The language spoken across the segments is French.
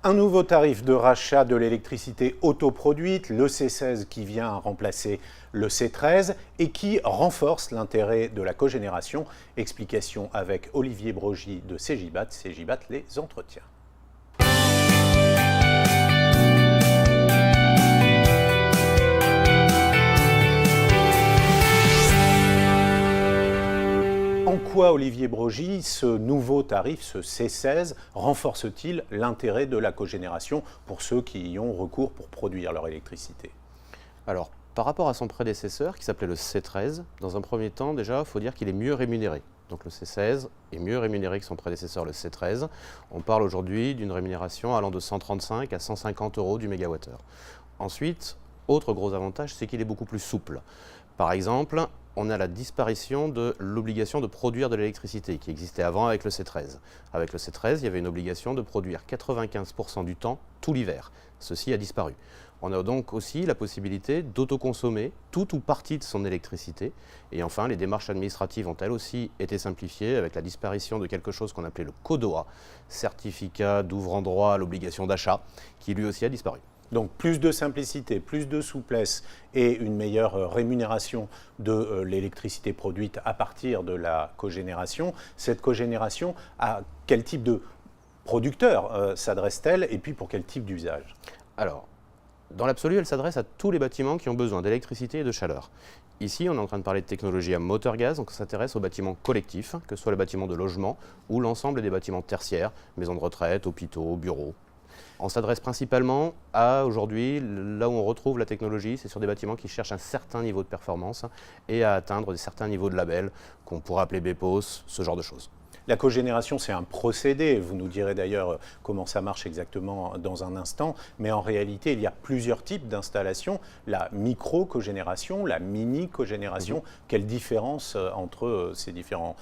Un nouveau tarif de rachat de l'électricité autoproduite, le C16 qui vient remplacer le C13 et qui renforce l'intérêt de la cogénération. Explication avec Olivier Brogy de Cegibat. Cegibat les entretient. En quoi, Olivier Brogy, ce nouveau tarif, ce C16, renforce-t-il l'intérêt de la cogénération pour ceux qui y ont recours pour produire leur électricité? Alors, par rapport à son prédécesseur, qui s'appelait le C13, dans un premier temps, déjà, il faut dire qu'il est mieux rémunéré. Donc le C16 est mieux rémunéré que son prédécesseur, le C13. On parle aujourd'hui d'une rémunération allant de 135 à 150 euros du mégawattheure. Ensuite, autre gros avantage, c'est qu'il est beaucoup plus souple. Par exemple, on a la disparition de l'obligation de produire de l'électricité qui existait avant avec le C13. Avec le C13, il y avait une obligation de produire 95% du temps, tout l'hiver. Ceci a disparu. On a donc aussi la possibilité d'autoconsommer toute ou partie de son électricité. Et enfin, les démarches administratives ont elles aussi été simplifiées avec la disparition de quelque chose qu'on appelait le CODOA, certificat d'ouvrant droit à l'obligation d'achat, qui lui aussi a disparu. Donc plus de simplicité, plus de souplesse et une meilleure rémunération de l'électricité produite à partir de la cogénération. Cette cogénération, à quel type de producteur s'adresse-t-elle et puis pour quel type d'usage? Alors, dans l'absolu, elle s'adresse à tous les bâtiments qui ont besoin d'électricité et de chaleur. Ici, on est en train de parler de technologie à moteur gaz, donc on s'intéresse aux bâtiments collectifs, que ce soit les bâtiments de logement ou l'ensemble des bâtiments tertiaires, maisons de retraite, hôpitaux, bureaux. On s'adresse principalement à, aujourd'hui, là où on retrouve la technologie, c'est sur des bâtiments qui cherchent un certain niveau de performance et à atteindre certains niveaux de label qu'on pourrait appeler BPOS, ce genre de choses. La cogénération, c'est un procédé. Vous nous direz d'ailleurs comment ça marche exactement dans un instant. Mais en réalité, il y a plusieurs types d'installations. La micro-cogénération, la mini-cogénération. Quelle différence entre ces différents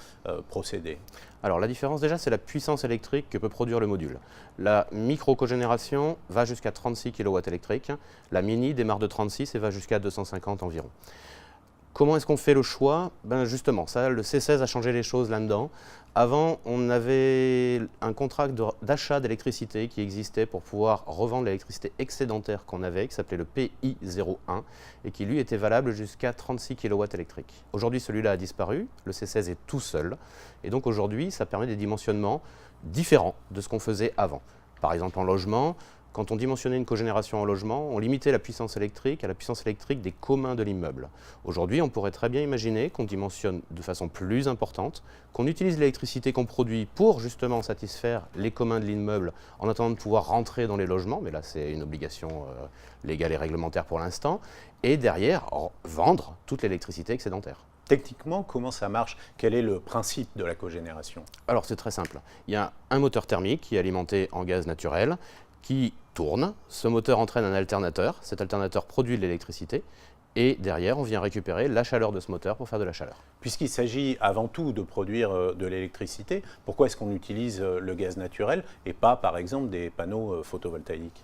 procédés? Alors la différence déjà, c'est la puissance électrique que peut produire le module. La micro-cogénération va jusqu'à 36 kW électriques. La mini démarre de 36 et va jusqu'à 250 environ. Comment est-ce qu'on fait le choix? Justement, ça, le C16 a changé les choses là-dedans. Avant, on avait un contrat d'achat d'électricité qui existait pour pouvoir revendre l'électricité excédentaire qu'on avait, qui s'appelait le PI01, et qui lui était valable jusqu'à 36 kW électriques. Aujourd'hui, celui-là a disparu, le C16 est tout seul, et donc aujourd'hui, ça permet des dimensionnements différents de ce qu'on faisait avant. Par exemple, en logement, quand on dimensionnait une cogénération en logement, on limitait la puissance électrique à la puissance électrique des communs de l'immeuble. Aujourd'hui, on pourrait très bien imaginer qu'on dimensionne de façon plus importante, qu'on utilise l'électricité qu'on produit pour justement satisfaire les communs de l'immeuble en attendant de pouvoir rentrer dans les logements, mais là c'est une obligation légale et réglementaire pour l'instant, et derrière vendre toute l'électricité excédentaire. Techniquement, comment ça marche? Quel est le principe de la cogénération? Alors c'est très simple. Il y a un moteur thermique qui est alimenté en gaz naturel, qui tourne, ce moteur entraîne un alternateur, cet alternateur produit de l'électricité et derrière on vient récupérer la chaleur de ce moteur pour faire de la chaleur. Puisqu'il s'agit avant tout de produire de l'électricité, pourquoi est-ce qu'on utilise le gaz naturel et pas par exemple des panneaux photovoltaïques?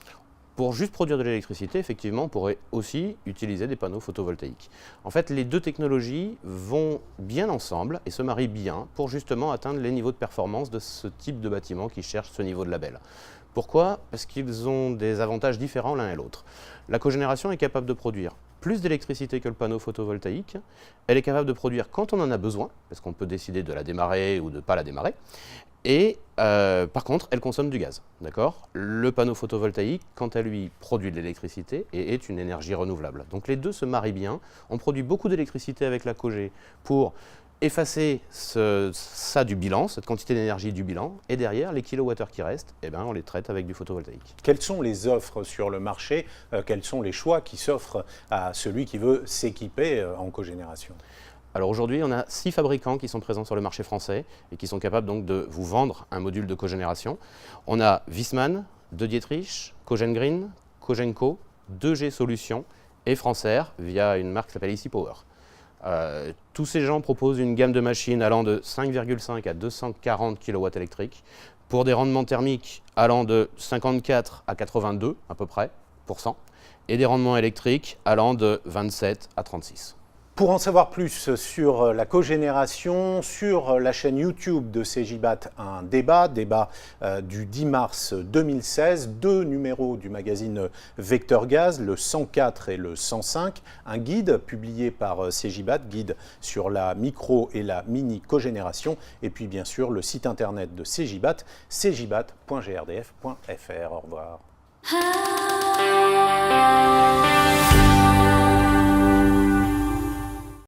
Pour juste produire de l'électricité, effectivement, on pourrait aussi utiliser des panneaux photovoltaïques. En fait, les deux technologies vont bien ensemble et se marient bien pour justement atteindre les niveaux de performance de ce type de bâtiment qui cherche ce niveau de label. Pourquoi? Parce qu'ils ont des avantages différents l'un et l'autre. La cogénération est capable de produire plus d'électricité que le panneau photovoltaïque. Elle est capable de produire quand on en a besoin, parce qu'on peut décider de la démarrer ou de ne pas la démarrer. Et par contre, elle consomme du gaz. D'accord? Le panneau photovoltaïque, quant à lui, produit de l'électricité et est une énergie renouvelable. Donc les deux se marient bien. On produit beaucoup d'électricité avec la cogé pour effacer ça du bilan, cette quantité d'énergie du bilan, et derrière, les kilowattheures qui restent, on les traite avec du photovoltaïque. Quelles sont les offres sur le marché? Quels sont les choix qui s'offrent à celui qui veut s'équiper en cogénération? Alors aujourd'hui, on a 6 fabricants qui sont présents sur le marché français et qui sont capables donc de vous vendre un module de cogénération. On a Viessmann, De Dietrich, Cogengreen, Cogenco, 2G Solutions et Francaire via une marque qui s'appelle Easy Power. Tous ces gens proposent une gamme de machines allant de 5,5 à 240 kW électriques pour des rendements thermiques allant de 54 à 82 à peu près % et des rendements électriques allant de 27 à 36. Pour en savoir plus sur la cogénération, sur la chaîne YouTube de Cegibat, un débat du 10 mars 2016, 2 numéros du magazine Vecteur Gaz, le 104 et le 105, un guide publié par Cegibat, guide sur la micro et la mini cogénération, et puis bien sûr le site internet de Cegibat, cegibat.grdf.fr. Au revoir.